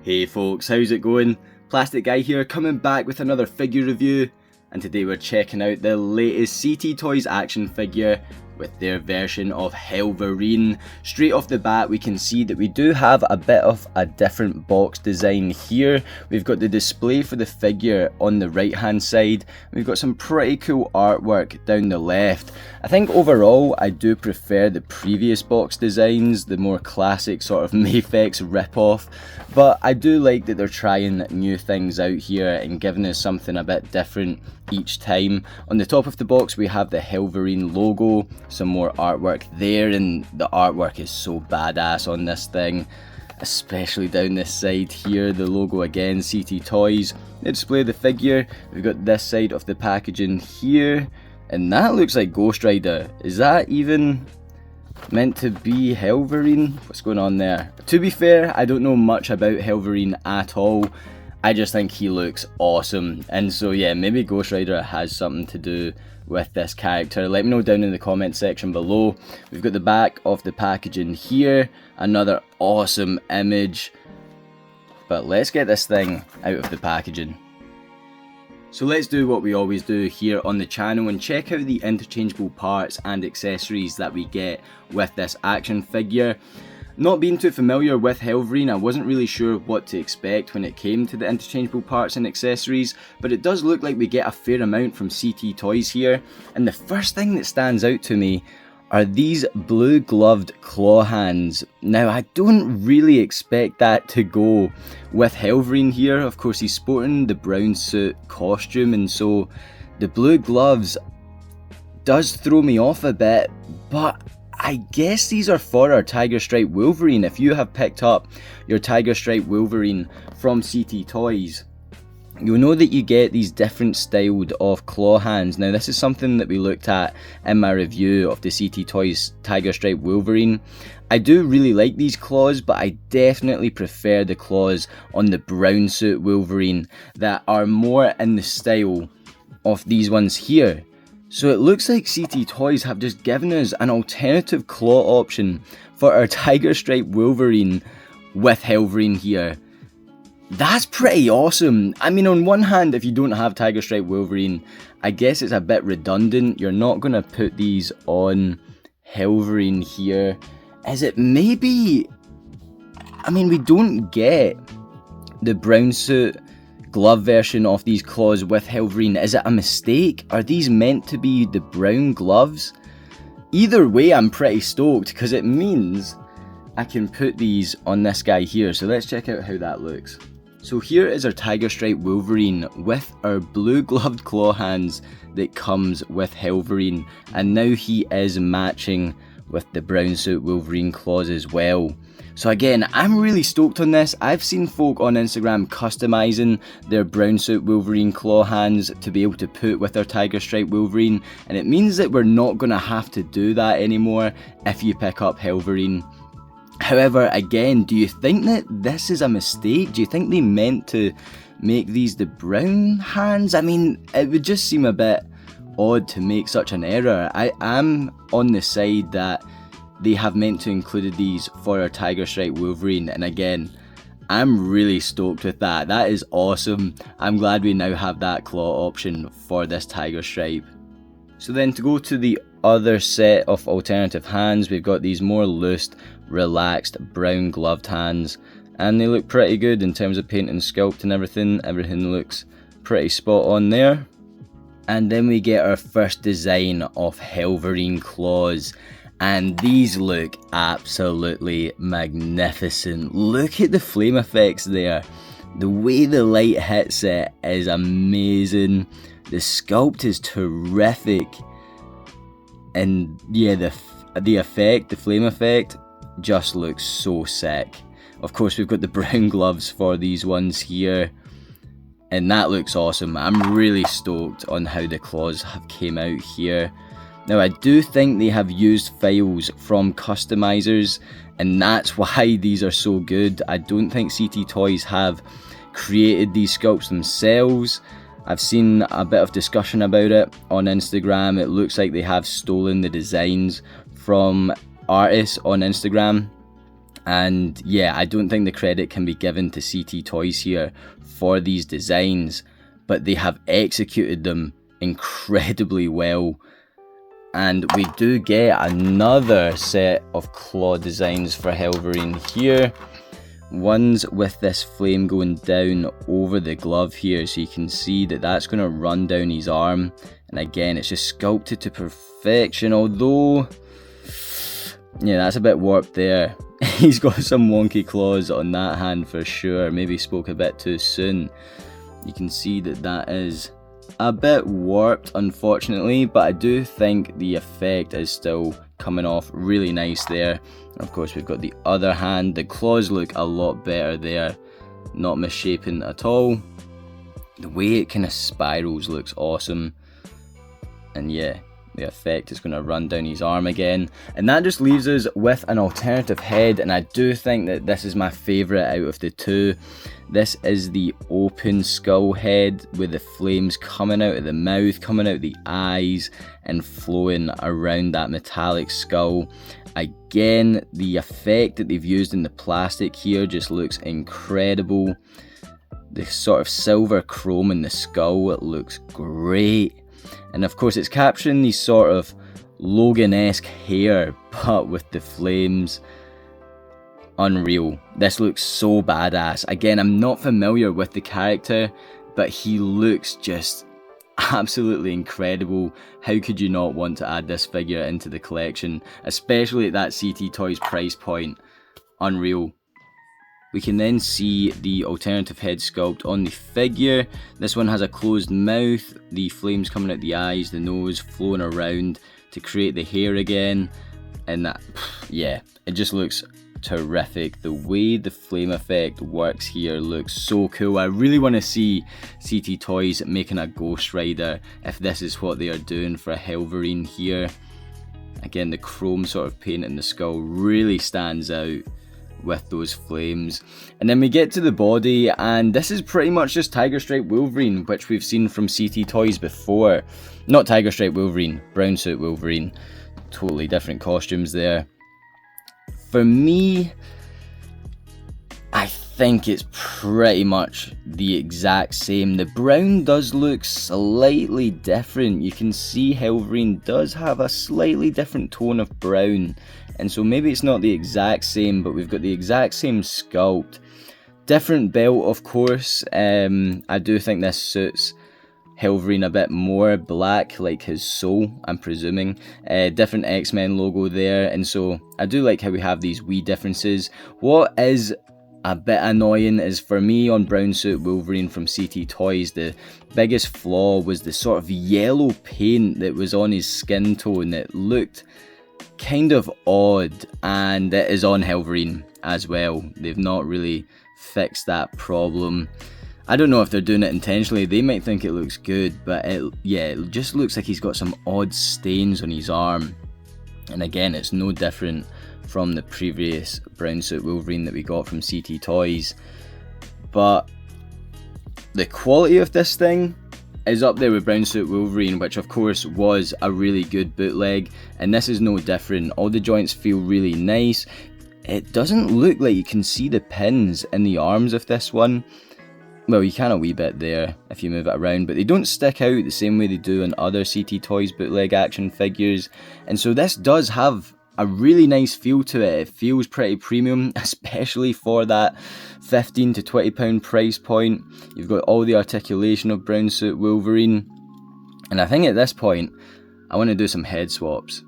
Hey folks, how's it going? Plastic Guy here, coming back with another figure review, and today we're checking out the latest CT Toys action figure with their version of HELLVERINE. Straight off the bat we can see that we do have a bit of a different box design here. We've got the display for the figure on the right hand side. We've got some pretty cool artwork down the left. I think overall I do prefer the previous box designs, the more classic sort of Mafex rip-off, but I do like that they're trying new things out here and giving us something a bit different each time. On the top of the box we have the HELLVERINE logo, some more artwork there, and the artwork is so badass on this thing, especially down this side here, the logo again, CT Toys. The display of the figure, we've got this side of the packaging here, and that looks like Ghost Rider. Is that even meant to be HELLVERINE? What's going on there? To be fair, I don't know much about HELLVERINE at all. I just think he looks awesome, and so yeah, maybe Ghost Rider has something to do with this character. Let me know down in the comment section below. We've got the back of the packaging here, another awesome image, but let's get this thing out of the packaging. So let's do what we always do here on the channel and check out the interchangeable parts and accessories that we get with this action figure. Not being too familiar with HELLVERINE, I wasn't really sure what to expect when it came to the interchangeable parts and accessories, but it does look like we get a fair amount from CT Toys here, and the first thing that stands out to me are these blue gloved claw hands. Now I don't really expect that to go with HELLVERINE here. Of course he's sporting the brown suit costume, and so the blue gloves does throw me off a bit, but I guess these are for our Tiger Stripe Wolverine. If you have picked up your Tiger Stripe Wolverine from CT Toys, you'll know that you get these different styled of claw hands. Now this is something that we looked at in my review of the CT Toys Tiger Stripe Wolverine. I do really like these claws, but I definitely prefer the claws on the brown suit Wolverine that are more in the style of these ones here. So it looks like CT Toys have just given us an alternative claw option for our Tiger Stripe Wolverine with HELLVERINE here. That's pretty awesome. I mean, on one hand, if you don't have Tiger Stripe Wolverine, I guess it's a bit redundant. You're not going to put these on HELLVERINE here. Is it maybe... I mean, we don't get the brown suit glove version of these claws with HELLVERINE. Is it a mistake? Are these meant to be the brown gloves? Either way, I'm pretty stoked because it means I can put these on this guy here. So let's check out how that looks. So here is our Tiger Stripe Wolverine with our blue gloved claw hands that comes with HELLVERINE, and now he is matching with the brown suit Wolverine claws as well. So again, I'm really stoked on this. I've seen folk on Instagram customizing their brown suit Wolverine claw hands to be able to put with their Tiger Stripe Wolverine, and it means that we're not going to have to do that anymore if you pick up HELLVERINE. However, again, do you think that this is a mistake? Do you think they meant to make these the brown hands? I mean, it would just seem a bit odd to make such an error. I am on the side that they have meant to include these for our Tiger Stripe Wolverine, and again, I'm really stoked with that. That is awesome. I'm glad we now have that claw option for this Tiger Stripe. So then to go to the other set of alternative hands, we've got these more loose, relaxed, brown gloved hands, and they look pretty good in terms of paint and sculpt and everything. Everything looks pretty spot on there. And then we get our first design of HELLVERINE claws, and these look absolutely magnificent. Look at the flame effects there. The way the light hits it is amazing. The sculpt is terrific, and yeah, the effect, the flame effect, just looks so sick. Of course, we've got the brown gloves for these ones here, and that looks awesome. I'm really stoked on how the claws have came out here. Now I do think they have used files from customizers, and that's why these are so good. I don't think CT Toys have created these sculpts themselves. I've seen a bit of discussion about it on Instagram. It looks like they have stolen the designs from artists on Instagram, And yeah, I don't think the credit can be given to CT Toys here for these designs, but they have executed them incredibly well. And we do get another set of claw designs for HELLVERINE here. One's with this flame going down over the glove here, so you can see that that's going to run down his arm. And again, it's just sculpted to perfection, although, yeah, that's a bit warped there. He's got some wonky claws on that hand for sure. Maybe spoke a bit too soon. You can see that that is a bit warped, unfortunately, but I do think the effect is still coming off really nice there. Of course, we've got the other hand. The claws look a lot better there, not misshapen at all. The way it kind of spirals looks awesome. And yeah, the effect is going to run down his arm again. And that just leaves us with an alternative head, and I do think that this is my favourite out of the two. This is the open skull head with the flames coming out of the mouth, coming out the eyes, and flowing around that metallic skull. Again, the effect that they've used in the plastic here just looks incredible. The sort of silver chrome in the skull, it looks great. And of course it's capturing these sort of Logan-esque hair, but with the flames. Unreal. This looks so badass. Again, I'm not familiar with the character, but he looks just absolutely incredible. How could you not want to add this figure into the collection, especially at that CT Toys price point? Unreal. We can then see the alternative head sculpt on the figure. This one has a closed mouth, the flames coming out the eyes, the nose flowing around to create the hair again. And that, yeah, it just looks terrific. The way the flame effect works here looks so cool. I really want to see CT Toys making a Ghost Rider if this is what they are doing for a HELLVERINE here. Again, the chrome sort of paint in the skull really stands out with those flames. And then we get to the body, and this is pretty much just Tiger Stripe Wolverine, which we've seen from CT Toys before. Not Tiger Stripe Wolverine, brown suit Wolverine. Totally different costumes there. For me, I think it's pretty much the exact same. The brown does look slightly different. You can see HELLVERINE does have a slightly different tone of brown, and so maybe it's not the exact same, but we've got the exact same sculpt. Different belt, of course. I do think this suits HELLVERINE a bit more, black like his soul, I'm presuming. Different X-Men logo there, and so I do like how we have these wee differences. What is a bit annoying is, for me, on brown suit Wolverine from CT Toys, the biggest flaw was the sort of yellow paint that was on his skin tone. It looked kind of odd, and it is on HELLVERINE as well. They've not really fixed that problem. I don't know if they're doing it intentionally. They might think it looks good, but it just looks like he's got some odd stains on his arm. And again, it's no different from the previous brown suit Wolverine that we got from CT Toys. But the quality of this thing is up there with brown suit Wolverine, which of course was a really good bootleg, and this is no different. All the joints feel really nice. It doesn't look like you can see the pins in the arms of this one. Well, you can a wee bit there if you move it around, but they don't stick out the same way they do on other CT Toys bootleg action figures. And so this does have a really nice feel to it. It feels pretty premium, especially for that £15 to £20 price point. You've got all the articulation of brown suit Wolverine. And I think at this point, I want to do some head swaps.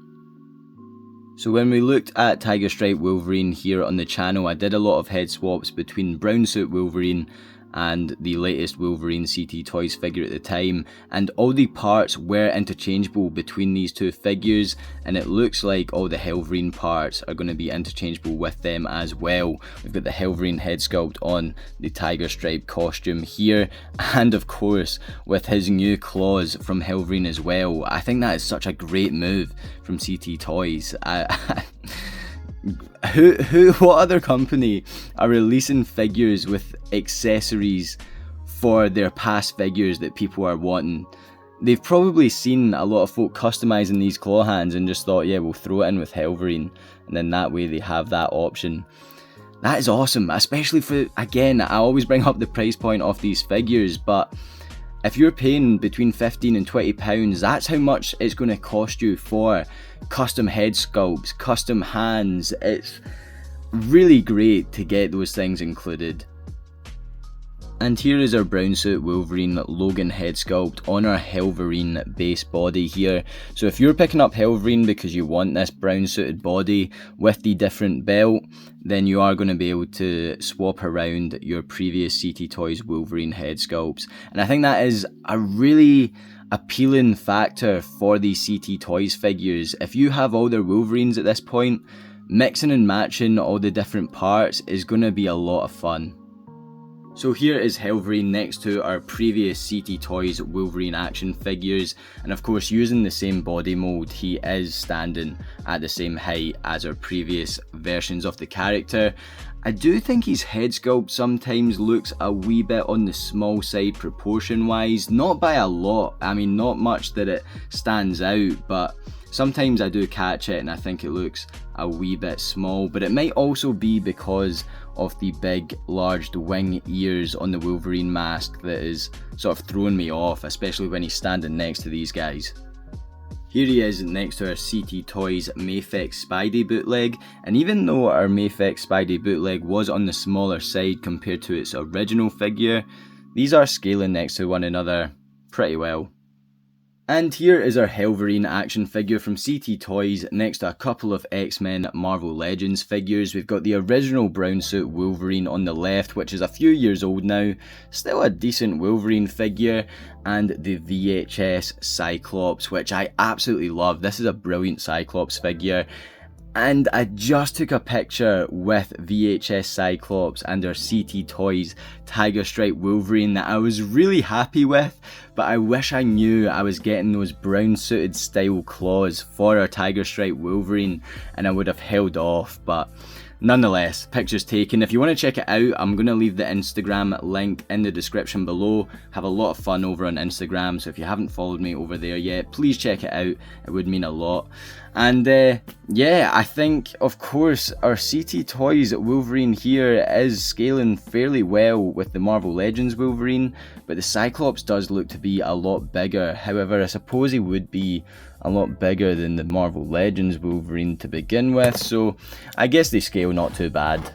So when we looked at Tiger Stripe Wolverine here on the channel, I did a lot of head swaps between brown suit Wolverine and the latest Wolverine CT Toys figure at the time, and all the parts were interchangeable between these two figures, and it looks like all the HELLVERINE parts are going to be interchangeable with them as well. We've got the HELLVERINE head sculpt on the Tiger Stripe costume here, and of course with his new claws from HELLVERINE as well. I think that is such a great move from CT Toys. What other company are releasing figures with accessories for their past figures that people are wanting? They've probably seen a lot of folk customizing these claw hands and just thought, yeah, we'll throw it in with HELLVERINE, and then that way they have that option. That is awesome, especially for, again, I always bring up the price point of these figures, but if you're paying between £15 and £20, that's how much it's going to cost you for custom head sculpts, custom hands. It's really great to get those things included. And here is our brown suit Wolverine Logan head sculpt on our HELLVERINE base body here. So if you're picking up HELLVERINE because you want this brown suited body with the different belt, then you are going to be able to swap around your previous CT Toys Wolverine head sculpts. And I think that is a really appealing factor for these CT Toys figures. If you have all their Wolverines at this point, mixing and matching all the different parts is going to be a lot of fun. So here is HELLVERINE next to our previous CT Toys Wolverine action figures, and of course using the same body mold, he is standing at the same height as our previous versions of the character. I do think his head sculpt sometimes looks a wee bit on the small side proportion wise, not by a lot, I mean not much that it stands out, but sometimes I do catch it and I think it looks a wee bit small, but it might also be because of the big large wing ears on the Wolverine mask that is sort of throwing me off, especially when he's standing next to these guys. Here he is next to our CT Toys Mafex Spidey bootleg, and even though our Mafex Spidey bootleg was on the smaller side compared to its original figure, these are scaling next to one another pretty well. And here is our HELLVERINE action figure from CT Toys next to a couple of X-Men Marvel Legends figures. We've got the original brown suit Wolverine on the left, which is a few years old now, still a decent Wolverine figure, and the VHS Cyclops, which I absolutely love. This is a brilliant Cyclops figure. And I just took a picture with VHS Cyclops and our CT Toys Tiger Stripe Wolverine that I was really happy with, but I wish I knew I was getting those brown suited style claws for our Tiger Stripe Wolverine and I would have held off, but nonetheless, pictures taken. If you want to check it out, I'm going to leave the Instagram link in the description below. Have a lot of fun over on Instagram, so if you haven't followed me over there yet, please check it out. It would mean a lot. And yeah, I think, of course, our CT Toys Wolverine here is scaling fairly well with the Marvel Legends Wolverine, but the Cyclops does look to be a lot bigger. However, I suppose he would be a lot bigger than the Marvel Legends Wolverine to begin with, so I guess they scale not too bad.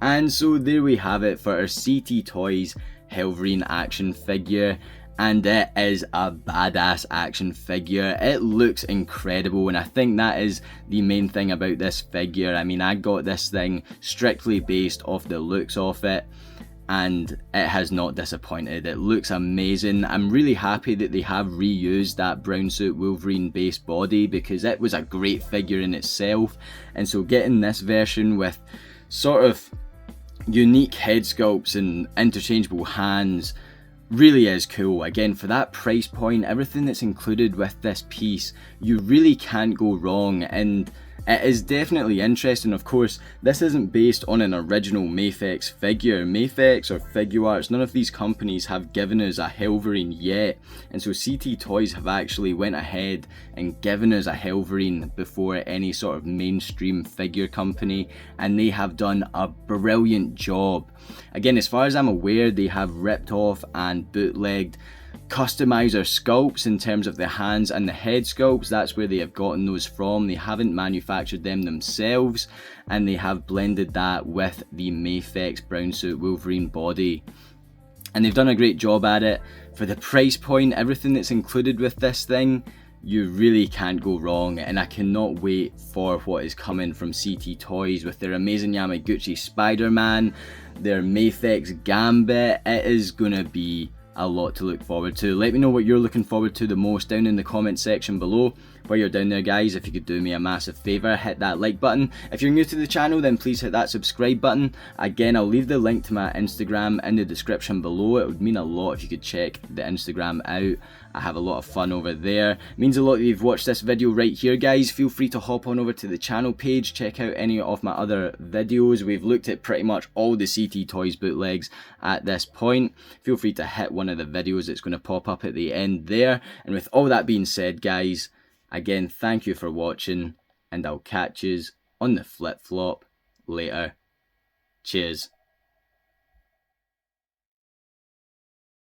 And so there we have it for our CT Toys HELLVERINE action figure. And it is a badass action figure. It looks incredible, and I think that is the main thing about this figure. I mean, I got this thing strictly based off the looks of it, and it has not disappointed. It looks amazing. I'm really happy that they have reused that brown suit Wolverine base body because it was a great figure in itself, and so getting this version with sort of unique head sculpts and interchangeable hands really is cool. Again, for that price point, everything that's included with this piece, you really can't go wrong, and it is definitely interesting. Of course, this isn't based on an original Mafex figure. Mafex or Figuarts, none of these companies have given us a HELLVERINE yet, and so CT Toys have actually went ahead and given us a HELLVERINE before any sort of mainstream figure company, and they have done a brilliant job. Again, as far as I'm aware, they have ripped off and bootlegged customizer sculpts in terms of the hands and the head sculpts. That's where they have gotten those from. They haven't manufactured them themselves, and they have blended that with the Mafex brown suit Wolverine body, and they've done a great job at it. For the price point, everything that's included with this thing, you really can't go wrong, and I cannot wait for what is coming from CT Toys with their amazing Yamaguchi Spider-Man, their Mafex Gambit. It is gonna be a lot to look forward to. Let me know what you're looking forward to the most down in the comment section below. While you're down there, guys, if you could do me a massive favour, hit that like button. If you're new to the channel, then please hit that subscribe button. Again, I'll leave the link to my Instagram in the description below. It would mean a lot if you could check the Instagram out. I have a lot of fun over there. It means a lot that you've watched this video right here, guys. Feel free to hop on over to the channel page, check out any of my other videos. We've looked at pretty much all the CT Toys bootlegs at this point. Feel free to hit one of the videos that's going to pop up at the end there. And with all that being said, guys, again, thank you for watching, and I'll catch yous on the flip-flop later. Cheers.